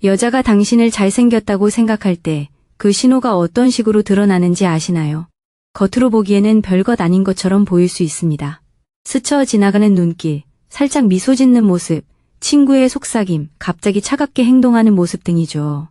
여자가 당신을 잘생겼다고 생각할 때 그 신호가 어떤 식으로 드러나는지 아시나요? 겉으로 보기에는 별것 아닌 것처럼 보일 수 있습니다. 스쳐 지나가는 눈길, 살짝 미소 짓는 모습, 친구의 속삭임, 갑자기 차갑게 행동하는 모습 등이죠.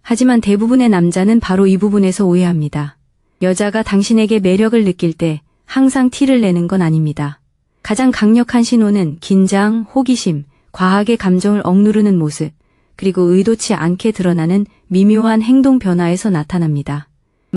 하지만 대부분의 남자는 바로 이 부분에서 오해합니다. 여자가 당신에게 매력을 느낄 때 항상 티를 내는 건 아닙니다. 가장 강력한 신호는 긴장, 호기심, 과하게 감정을 억누르는 모습, 그리고 의도치 않게 드러나는 미묘한 행동 변화에서 나타납니다.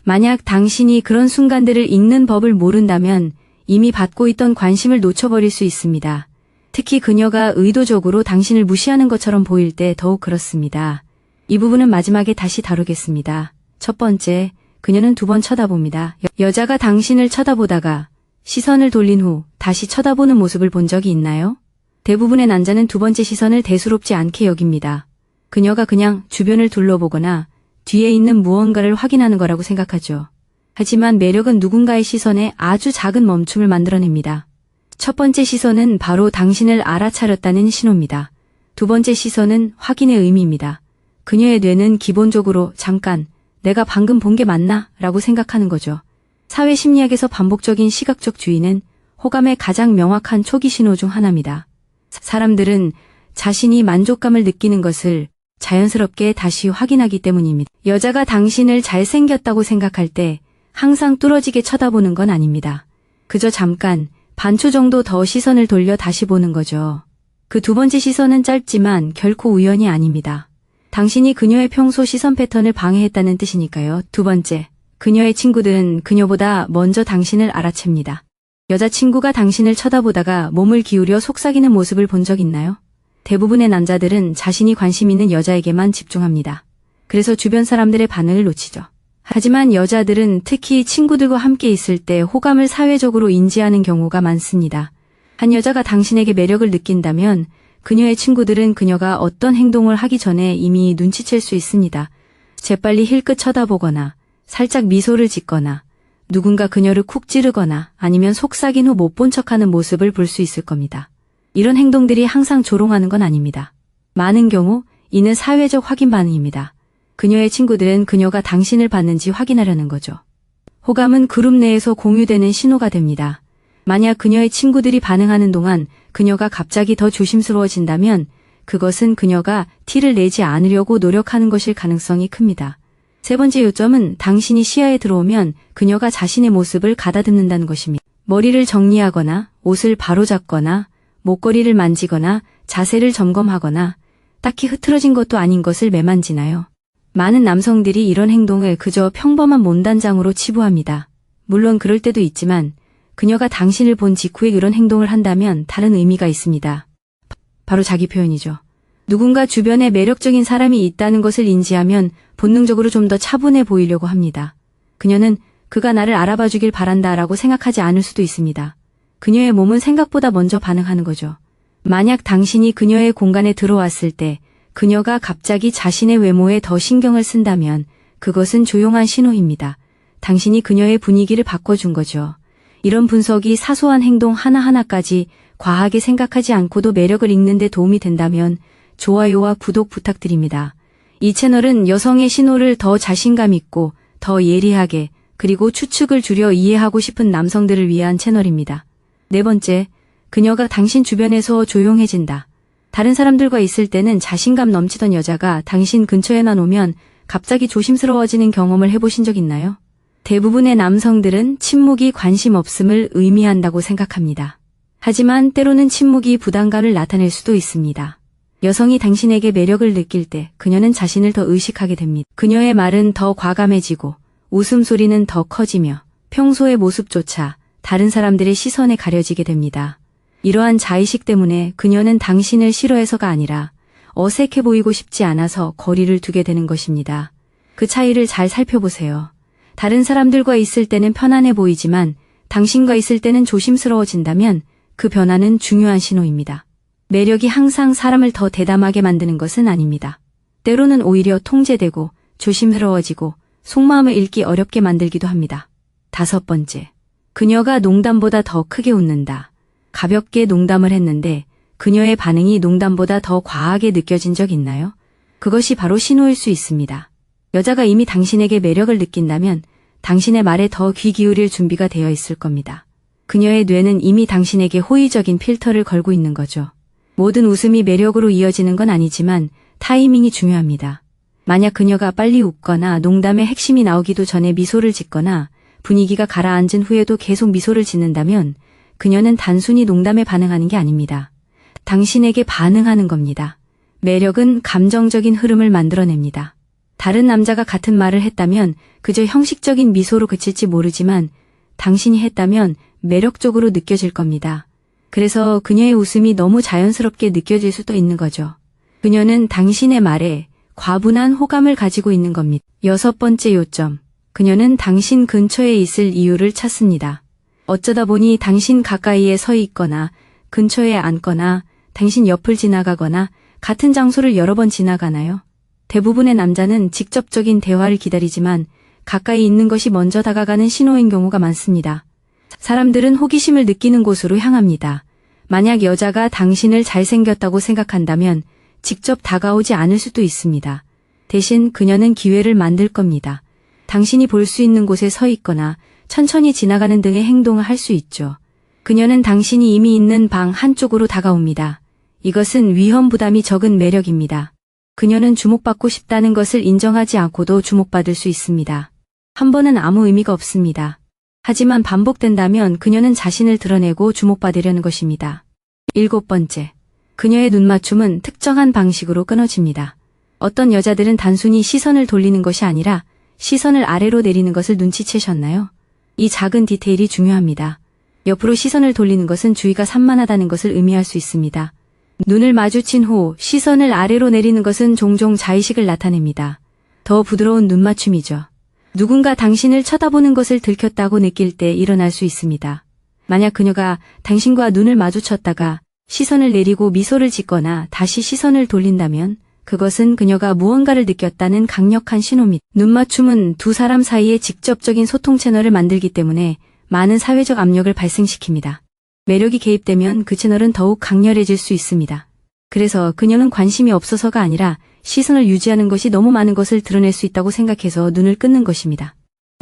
만약 당신이 그런 순간들을 읽는 법을 모른다면 이미 받고 있던 관심을 놓쳐버릴 수 있습니다. 특히 그녀가 의도적으로 당신을 무시하는 것처럼 보일 때 더욱 그렇습니다. 이 부분은 마지막에 다시 다루겠습니다. 첫 번째, 그녀는 2번 쳐다봅니다. 여자가 당신을 쳐다보다가 시선을 돌린 후 다시 쳐다보는 모습을 본 적이 있나요? 대부분의 남자는 2번째 시선을 대수롭지 않게 여깁니다. 그녀가 그냥 주변을 둘러보거나 뒤에 있는 무언가를 확인하는 거라고 생각하죠. 하지만 매력은 누군가의 시선에 아주 작은 멈춤을 만들어냅니다. 첫 번째 시선은 바로 당신을 알아차렸다는 신호입니다. 2번째 시선은 확인의 의미입니다. 그녀의 뇌는 기본적으로 잠깐 내가 방금 본 게 맞나? 라고 생각하는 거죠. 사회 심리학에서 반복적인 시각적 주의는 호감의 가장 명확한 초기 신호 중 하나입니다. 사람들은 자신이 만족감을 느끼는 것을 자연스럽게 다시 확인하기 때문입니다. 여자가 당신을 잘생겼다고 생각할 때 항상 뚫어지게 쳐다보는 건 아닙니다. 그저 잠깐 반초 정도 더 시선을 돌려 다시 보는 거죠. 그 2번째 시선은 짧지만 결코 우연이 아닙니다. 당신이 그녀의 평소 시선 패턴을 방해했다는 뜻이니까요. 2번째, 그녀의 친구들은 그녀보다 먼저 당신을 알아챕니다. 여자친구가 당신을 쳐다보다가 몸을 기울여 속삭이는 모습을 본 적 있나요? 대부분의 남자들은 자신이 관심 있는 여자에게만 집중합니다. 그래서 주변 사람들의 반응을 놓치죠. 하지만 여자들은 특히 친구들과 함께 있을 때 호감을 사회적으로 인지하는 경우가 많습니다. 한 여자가 당신에게 매력을 느낀다면 그녀의 친구들은 그녀가 어떤 행동을 하기 전에 이미 눈치챌 수 있습니다. 재빨리 힐끗 쳐다보거나 살짝 미소를 짓거나 누군가 그녀를 쿡 찌르거나 아니면 속삭인 후 못 본 척하는 모습을 볼 수 있을 겁니다. 이런 행동들이 항상 조롱하는 건 아닙니다. 많은 경우 이는 사회적 확인 반응입니다. 그녀의 친구들은 그녀가 당신을 봤는지 확인하려는 거죠. 호감은 그룹 내에서 공유되는 신호가 됩니다. 만약 그녀의 친구들이 반응하는 동안 그녀가 갑자기 더 조심스러워진다면 그것은 그녀가 티를 내지 않으려고 노력하는 것일 가능성이 큽니다. 세 번째 요점은 당신이 시야에 들어오면 그녀가 자신의 모습을 가다듬는다는 것입니다. 머리를 정리하거나 옷을 바로잡거나 목걸이를 만지거나 자세를 점검하거나 딱히 흐트러진 것도 아닌 것을 매만지나요? 많은 남성들이 이런 행동을 그저 평범한 몸단장으로 치부합니다. 물론 그럴 때도 있지만 그녀가 당신을 본 직후에 이런 행동을 한다면 다른 의미가 있습니다. 바로 자기 표현이죠. 누군가 주변에 매력적인 사람이 있다는 것을 인지하면 본능적으로 좀 더 차분해 보이려고 합니다. 그녀는 그가 나를 알아봐 주길 바란다라고 생각하지 않을 수도 있습니다. 그녀의 몸은 생각보다 먼저 반응하는 거죠. 만약 당신이 그녀의 공간에 들어왔을 때 그녀가 갑자기 자신의 외모에 더 신경을 쓴다면 그것은 조용한 신호입니다. 당신이 그녀의 분위기를 바꿔준 거죠. 이런 분석이 사소한 행동 하나하나까지 과하게 생각하지 않고도 매력을 읽는 데 도움이 된다면 좋아요와 구독 부탁드립니다. 이 채널은 여성의 신호를 더 자신감 있고 더 예리하게 그리고 추측을 줄여 이해하고 싶은 남성들을 위한 채널입니다. 네 번째, 그녀가 당신 주변에서 조용해진다. 다른 사람들과 있을 때는 자신감 넘치던 여자가 당신 근처에만 오면 갑자기 조심스러워지는 경험을 해보신 적 있나요? 대부분의 남성들은 침묵이 관심 없음을 의미한다고 생각합니다. 하지만 때로는 침묵이 부담감을 나타낼 수도 있습니다. 여성이 당신에게 매력을 느낄 때 그녀는 자신을 더 의식하게 됩니다. 그녀의 말은 더 과감해지고 웃음소리는 더 커지며 평소의 모습조차 다른 사람들의 시선에 가려지게 됩니다. 이러한 자의식 때문에 그녀는 당신을 싫어해서가 아니라 어색해 보이고 싶지 않아서 거리를 두게 되는 것입니다. 그 차이를 잘 살펴보세요. 다른 사람들과 있을 때는 편안해 보이지만 당신과 있을 때는 조심스러워진다면 그 변화는 중요한 신호입니다. 매력이 항상 사람을 더 대담하게 만드는 것은 아닙니다. 때로는 오히려 통제되고 조심스러워지고 속마음을 읽기 어렵게 만들기도 합니다. 다섯 번째, 그녀가 농담보다 더 크게 웃는다. 가볍게 농담을 했는데 그녀의 반응이 농담보다 더 과하게 느껴진 적 있나요? 그것이 바로 신호일 수 있습니다. 여자가 이미 당신에게 매력을 느낀다면 당신의 말에 더 귀 기울일 준비가 되어 있을 겁니다. 그녀의 뇌는 이미 당신에게 호의적인 필터를 걸고 있는 거죠. 모든 웃음이 매력으로 이어지는 건 아니지만 타이밍이 중요합니다. 만약 그녀가 빨리 웃거나 농담의 핵심이 나오기도 전에 미소를 짓거나 분위기가 가라앉은 후에도 계속 미소를 짓는다면 그녀는 단순히 농담에 반응하는 게 아닙니다. 당신에게 반응하는 겁니다. 매력은 감정적인 흐름을 만들어냅니다. 다른 남자가 같은 말을 했다면 그저 형식적인 미소로 그칠지 모르지만 당신이 했다면 매력적으로 느껴질 겁니다. 그래서 그녀의 웃음이 너무 자연스럽게 느껴질 수도 있는 거죠. 그녀는 당신의 말에 과분한 호감을 가지고 있는 겁니다. 6번째 요점. 그녀는 당신 근처에 있을 이유를 찾습니다. 어쩌다 보니 당신 가까이에 서 있거나 근처에 앉거나 당신 옆을 지나가거나 같은 장소를 여러 번 지나가나요? 대부분의 남자는 직접적인 대화를 기다리지만 가까이 있는 것이 먼저 다가가는 신호인 경우가 많습니다. 사람들은 호기심을 느끼는 곳으로 향합니다. 만약 여자가 당신을 잘생겼다고 생각한다면 직접 다가오지 않을 수도 있습니다. 대신 그녀는 기회를 만들 겁니다. 당신이 볼 수 있는 곳에 서 있거나 천천히 지나가는 등의 행동을 할 수 있죠. 그녀는 당신이 이미 있는 방 한쪽으로 다가옵니다. 이것은 위험 부담이 적은 매력입니다. 그녀는 주목받고 싶다는 것을 인정하지 않고도 주목받을 수 있습니다. 한 번은 아무 의미가 없습니다. 하지만 반복된다면 그녀는 자신을 드러내고 주목받으려는 것입니다. 7번째. 그녀의 눈맞춤은 특정한 방식으로 끊어집니다. 어떤 여자들은 단순히 시선을 돌리는 것이 아니라 시선을 아래로 내리는 것을 눈치채셨나요? 이 작은 디테일이 중요합니다. 옆으로 시선을 돌리는 것은 주의가 산만하다는 것을 의미할 수 있습니다. 눈을 마주친 후 시선을 아래로 내리는 것은 종종 자의식을 나타냅니다. 더 부드러운 눈맞춤이죠. 누군가 당신을 쳐다보는 것을 들켰다고 느낄 때 일어날 수 있습니다. 만약 그녀가 당신과 눈을 마주쳤다가 시선을 내리고 미소를 짓거나 다시 시선을 돌린다면 그것은 그녀가 무언가를 느꼈다는 강력한 신호입니다. 눈맞춤은 두 사람 사이에 직접적인 소통 채널을 만들기 때문에 많은 사회적 압력을 발생시킵니다. 매력이 개입되면 그 채널은 더욱 강렬해질 수 있습니다. 그래서 그녀는 관심이 없어서가 아니라 시선을 유지하는 것이 너무 많은 것을 드러낼 수 있다고 생각해서 눈을 끊는 것입니다.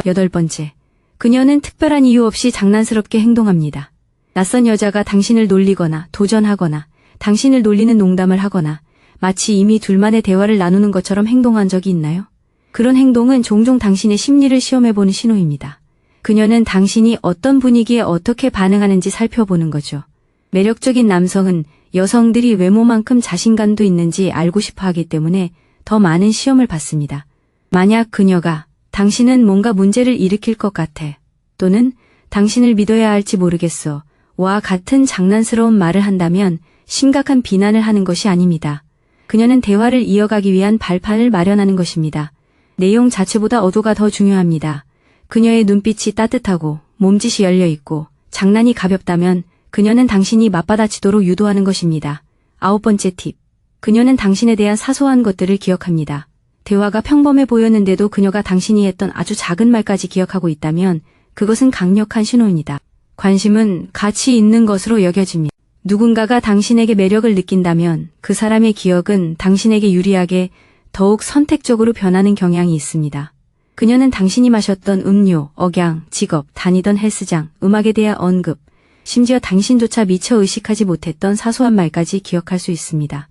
8번째. 그녀는 특별한 이유 없이 장난스럽게 행동합니다. 낯선 여자가 당신을 놀리거나 도전하거나 당신을 놀리는 농담을 하거나 마치 이미 둘만의 대화를 나누는 것처럼 행동한 적이 있나요? 그런 행동은 종종 당신의 심리를 시험해보는 신호입니다. 그녀는 당신이 어떤 분위기에 어떻게 반응하는지 살펴보는 거죠. 매력적인 남성은 여성들이 외모만큼 자신감도 있는지 알고 싶어 하기 때문에 더 많은 시험을 받습니다. 만약 그녀가 당신은 뭔가 문제를 일으킬 것 같아 또는 당신을 믿어야 할지 모르겠어 와 같은 장난스러운 말을 한다면 심각한 비난을 하는 것이 아닙니다. 그녀는 대화를 이어가기 위한 발판을 마련하는 것입니다. 내용 자체보다 어도가 더 중요합니다. 그녀의 눈빛이 따뜻하고 몸짓이 열려있고 장난이 가볍다면 그녀는 당신이 맞받아치도록 유도하는 것입니다. 9번째 팁. 그녀는 당신에 대한 사소한 것들을 기억합니다. 대화가 평범해 보였는데도 그녀가 당신이 했던 아주 작은 말까지 기억하고 있다면 그것은 강력한 신호입니다. 관심은 가치 있는 것으로 여겨집니다. 누군가가 당신에게 매력을 느낀다면 그 사람의 기억은 당신에게 유리하게 더욱 선택적으로 변하는 경향이 있습니다. 그녀는 당신이 마셨던 음료, 억양, 직업, 다니던 헬스장, 음악에 대한 언급, 심지어 당신조차 미처 의식하지 못했던 사소한 말까지 기억할 수 있습니다.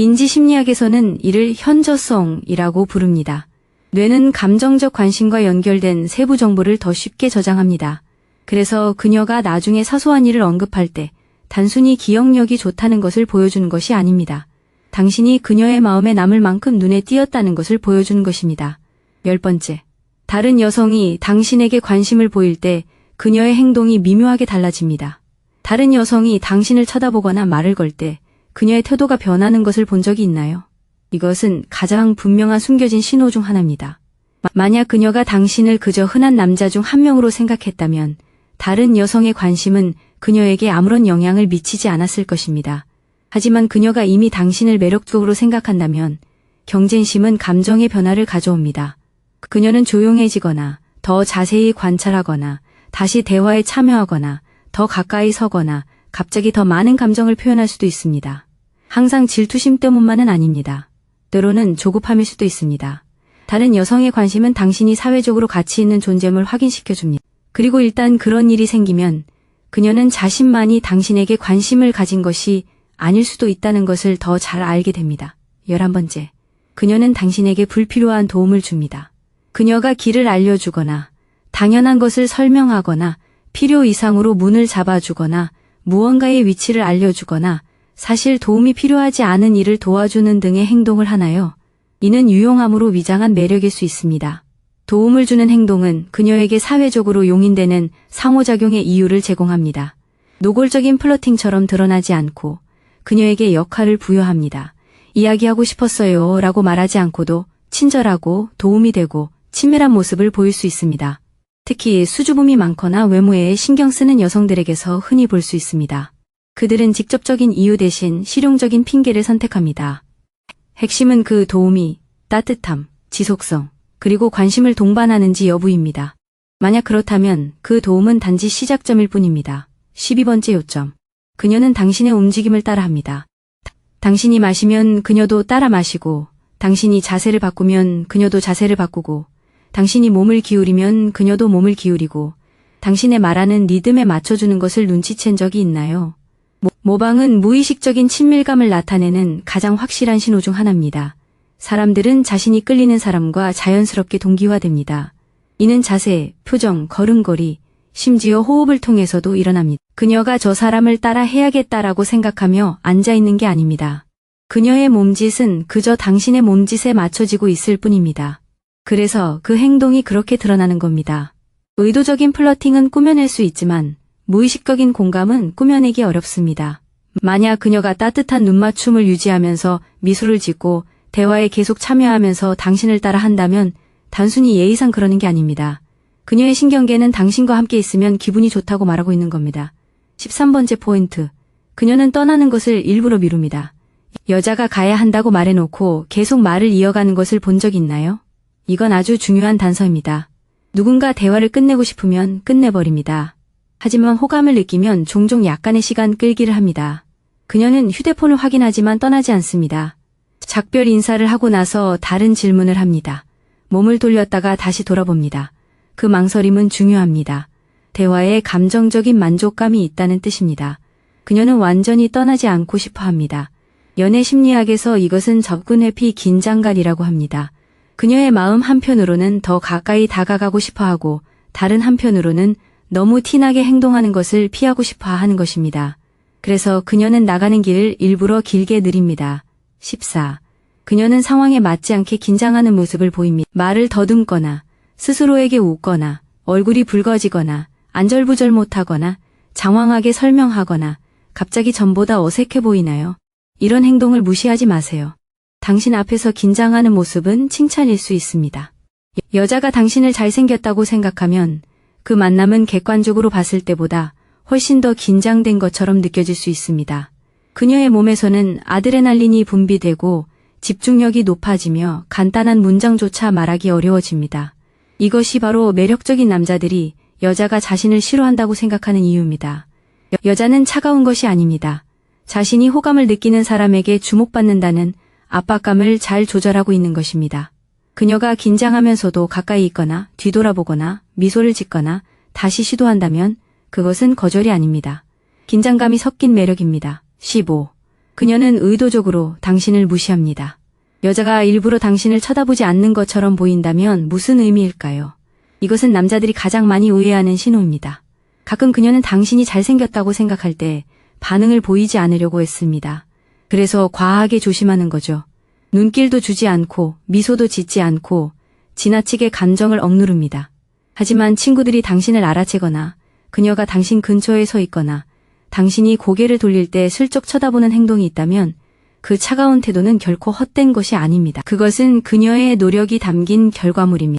인지심리학에서는 이를 현저성이라고 부릅니다. 뇌는 감정적 관심과 연결된 세부 정보를 더 쉽게 저장합니다. 그래서 그녀가 나중에 사소한 일을 언급할 때 단순히 기억력이 좋다는 것을 보여주는 것이 아닙니다. 당신이 그녀의 마음에 남을 만큼 눈에 띄었다는 것을 보여주는 것입니다. 10번째. 다른 여성이 당신에게 관심을 보일 때 그녀의 행동이 미묘하게 달라집니다. 다른 여성이 당신을 쳐다보거나 말을 걸 때 그녀의 태도가 변하는 것을 본 적이 있나요? 이것은 가장 분명한 숨겨진 신호 중 하나입니다. 만약 그녀가 당신을 그저 흔한 남자 중 한 명으로 생각했다면 다른 여성의 관심은 그녀에게 아무런 영향을 미치지 않았을 것입니다. 하지만 그녀가 이미 당신을 매력적으로 생각한다면 경쟁심은 감정의 변화를 가져옵니다. 그녀는 조용해지거나 더 자세히 관찰하거나 다시 대화에 참여하거나 더 가까이 서거나 갑자기 더 많은 감정을 표현할 수도 있습니다. 항상 질투심 때문만은 아닙니다. 때로는 조급함일 수도 있습니다. 다른 여성의 관심은 당신이 사회적으로 가치 있는 존재임을 확인시켜줍니다. 그리고 일단 그런 일이 생기면 그녀는 자신만이 당신에게 관심을 가진 것이 아닐 수도 있다는 것을 더 잘 알게 됩니다. 11번째, 그녀는 당신에게 불필요한 도움을 줍니다. 그녀가 길을 알려주거나 당연한 것을 설명하거나 필요 이상으로 문을 잡아주거나 무언가의 위치를 알려주거나 사실 도움이 필요하지 않은 일을 도와주는 등의 행동을 하나요? 이는 유용함으로 위장한 매력일 수 있습니다. 도움을 주는 행동은 그녀에게 사회적으로 용인되는 상호작용의 이유를 제공합니다. 노골적인 플러팅처럼 드러나지 않고 그녀에게 역할을 부여합니다. 이야기하고 싶었어요 라고 말하지 않고도 친절하고 도움이 되고 친밀한 모습을 보일 수 있습니다. 특히 수줍음이 많거나 외모에 신경 쓰는 여성들에게서 흔히 볼 수 있습니다. 그들은 직접적인 이유 대신 실용적인 핑계를 선택합니다. 핵심은 그 도움이 따뜻함, 지속성, 그리고 관심을 동반하는지 여부입니다. 만약 그렇다면 그 도움은 단지 시작점일 뿐입니다. 12번째 요점. 그녀는 당신의 움직임을 따라합니다. 당신이 마시면 그녀도 따라 마시고, 당신이 자세를 바꾸면 그녀도 자세를 바꾸고, 당신이 몸을 기울이면 그녀도 몸을 기울이고, 당신의 말하는 리듬에 맞춰주는 것을 눈치챈 적이 있나요? 모방은 무의식적인 친밀감을 나타내는 가장 확실한 신호 중 하나입니다. 사람들은 자신이 끌리는 사람과 자연스럽게 동기화됩니다. 이는 자세, 표정, 걸음걸이, 심지어 호흡을 통해서도 일어납니다. 그녀가 저 사람을 따라 해야겠다라고 생각하며 앉아있는 게 아닙니다. 그녀의 몸짓은 그저 당신의 몸짓에 맞춰지고 있을 뿐입니다. 그래서 그 행동이 그렇게 드러나는 겁니다. 의도적인 플러팅은 꾸며낼 수 있지만 무의식적인 공감은 꾸며내기 어렵습니다. 만약 그녀가 따뜻한 눈맞춤을 유지하면서 미소를 짓고 대화에 계속 참여하면서 당신을 따라 한다면 단순히 예의상 그러는 게 아닙니다. 그녀의 신경계는 당신과 함께 있으면 기분이 좋다고 말하고 있는 겁니다. 13번째 포인트. 그녀는 떠나는 것을 일부러 미룹니다. 여자가 가야 한다고 말해놓고 계속 말을 이어가는 것을 본 적 있나요? 이건 아주 중요한 단서입니다. 누군가 대화를 끝내고 싶으면 끝내버립니다. 하지만 호감을 느끼면 종종 약간의 시간 끌기를 합니다. 그녀는 휴대폰을 확인하지만 떠나지 않습니다. 작별 인사를 하고 나서 다른 질문을 합니다. 몸을 돌렸다가 다시 돌아봅니다. 그 망설임은 중요합니다. 대화에 감정적인 만족감이 있다는 뜻입니다. 그녀는 완전히 떠나지 않고 싶어 합니다. 연애 심리학에서 이것은 접근 회피 긴장감이라고 합니다. 그녀의 마음 한편으로는 더 가까이 다가가고 싶어 하고 다른 한편으로는 너무 티나게 행동하는 것을 피하고 싶어 하는 것입니다. 그래서 그녀는 나가는 길을 일부러 길게 느립니다. 14. 그녀는 상황에 맞지 않게 긴장하는 모습을 보입니다. 말을 더듬거나 스스로에게 웃거나 얼굴이 붉어지거나 안절부절 못하거나 장황하게 설명하거나 갑자기 전보다 어색해 보이나요? 이런 행동을 무시하지 마세요. 당신 앞에서 긴장하는 모습은 칭찬일 수 있습니다. 여자가 당신을 잘생겼다고 생각하면 그 만남은 객관적으로 봤을 때보다 훨씬 더 긴장된 것처럼 느껴질 수 있습니다. 그녀의 몸에서는 아드레날린이 분비되고 집중력이 높아지며 간단한 문장조차 말하기 어려워집니다. 이것이 바로 매력적인 남자들이 여자가 자신을 싫어한다고 생각하는 이유입니다. 여자는 차가운 것이 아닙니다. 자신이 호감을 느끼는 사람에게 주목받는다는 압박감을 잘 조절하고 있는 것입니다. 그녀가 긴장하면서도 가까이 있거나 뒤돌아보거나 미소를 짓거나 다시 시도한다면 그것은 거절이 아닙니다. 긴장감이 섞인 매력입니다. 15. 그녀는 의도적으로 당신을 무시합니다. 여자가 일부러 당신을 쳐다보지 않는 것처럼 보인다면 무슨 의미일까요? 이것은 남자들이 가장 많이 오해하는 신호입니다. 가끔 그녀는 당신이 잘생겼다고 생각할 때 반응을 보이지 않으려고 했습니다. 그래서 과하게 조심하는 거죠. 눈길도 주지 않고 미소도 짓지 않고 지나치게 감정을 억누릅니다. 하지만 친구들이 당신을 알아채거나 그녀가 당신 근처에 서 있거나 당신이 고개를 돌릴 때 슬쩍 쳐다보는 행동이 있다면 그 차가운 태도는 결코 헛된 것이 아닙니다. 그것은 그녀의 노력이 담긴 결과물입니다.